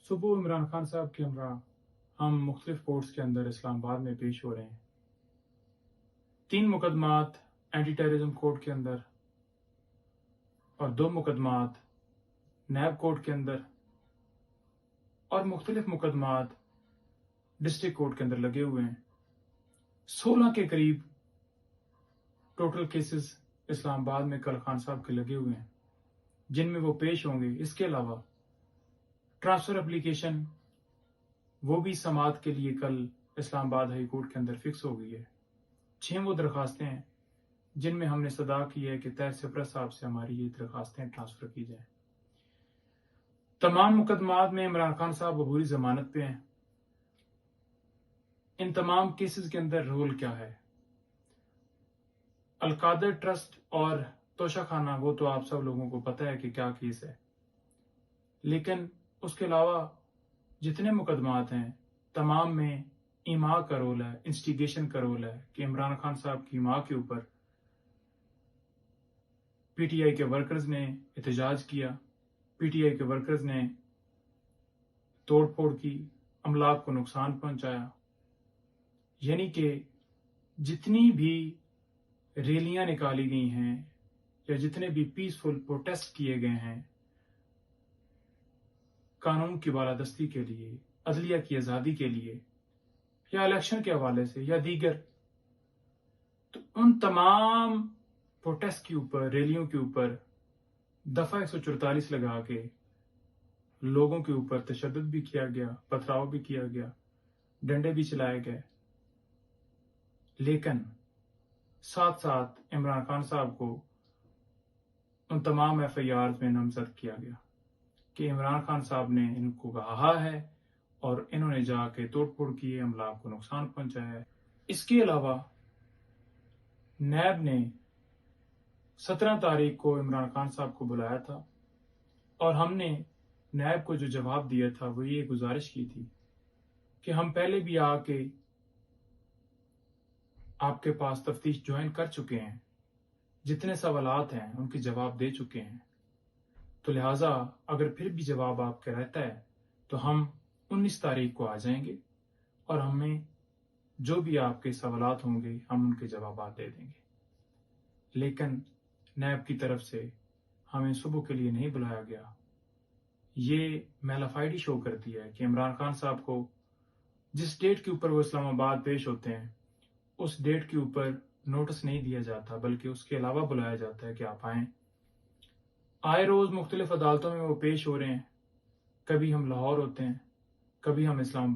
صبح عمران خان صاحب کے ہمراہ ہم مختلف کورٹس کے اندر اسلام آباد میں پیش ہو رہے ہیں۔ 3 مقدمات اینٹی ٹیررزم کورٹ کے اندر اور 2 مقدمات نیب کورٹ کے اندر اور مختلف مقدمات ڈسٹرکٹ کورٹ کے اندر لگے ہوئے ہیں۔ 16 کے قریب ٹوٹل کیسز اسلام آباد میں کل خان صاحب کے لگے ہوئے ہیں جن میں وہ پیش ہوں گے۔ اس کے علاوہ ٹرانسفر اپلیکیشن وہ بھی سماعت کے لیے کل اسلام آباد ہائی کورٹ کے اندر فکس ہو گئی ہے۔ 6 وہ درخواستیں ہیں جن میں ہم نے صدا کی ہے کہ طاہر سرپرست صاحب سے ہماری یہ درخواستیں ٹرانسفر کی جائیں۔ تمام مقدمات میں عمران خان صاحب عبوری ضمانت پہ ہیں۔ ان تمام کیسز کے اندر رول کیا ہے؟ القادر ٹرسٹ اور توشہ خانہ وہ تو آپ سب لوگوں کو پتہ ہے کہ کیا کیس ہے، لیکن اس کے علاوہ جتنے مقدمات ہیں تمام میں ایما کا رول ہے، انسٹیگیشن کا رول ہے کہ عمران خان صاحب کی ماں کے اوپر پی ٹی آئی کے ورکرز نے احتجاج کیا، پی ٹی آئی کے ورکرز نے توڑ پھوڑ کی، املاک کو نقصان پہنچایا۔ یعنی کہ جتنی بھی ریلیاں نکالی گئی ہیں یا جتنے بھی پیسفل پروٹیسٹ کیے گئے ہیں قانون کی بالادستی کے لیے، عدلیہ کی آزادی کے لیے یا الیکشن کے حوالے سے یا دیگر، تو ان تمام پروٹیسٹ کے اوپر، ریلیوں کے اوپر دفعہ 144 لگا کے لوگوں کے اوپر تشدد بھی کیا گیا، پتھراؤ بھی کیا گیا، ڈنڈے بھی چلائے گئے، لیکن ساتھ ساتھ عمران خان صاحب کو ان تمام ایف آئی آرز میں نامزد کیا گیا کہ عمران خان صاحب نے ان کو کہا ہے اور انہوں نے جا کے توڑ پھوڑ کی ہے، املاک کو نقصان پہنچایا ہے۔ اس کے علاوہ نیب نے 17 تاریخ کو عمران خان صاحب کو بلایا تھا اور ہم نے نیب کو جو جواب دیا تھا وہ یہ گزارش کی تھی کہ ہم پہلے بھی آ کے آپ کے پاس تفتیش جوائن کر چکے ہیں، جتنے سوالات ہیں ان کے جواب دے چکے ہیں، تو لہٰذا اگر پھر بھی جواب آپ کا رہتا ہے تو ہم 19 تاریخ کو آ جائیں گے اور ہمیں جو بھی آپ کے سوالات ہوں گے ہم ان کے جوابات دے دیں گے۔ لیکن نیب کی طرف سے ہمیں صبح کے لیے نہیں بلایا گیا۔ یہ میلافائڈی شو کرتی ہے کہ عمران خان صاحب کو جس ڈیٹ کے اوپر وہ اسلام آباد پیش ہوتے ہیں اس ڈیٹ کے اوپر نوٹس نہیں دیا جاتا، بلکہ اس کے علاوہ بلایا جاتا ہے کہ آپ آئیں۔ آئے روز مختلف عدالتوں میں وہ پیش ہو رہے ہیں، کبھی ہم لاہور ہوتے ہیں، کبھی ہم اسلام آباد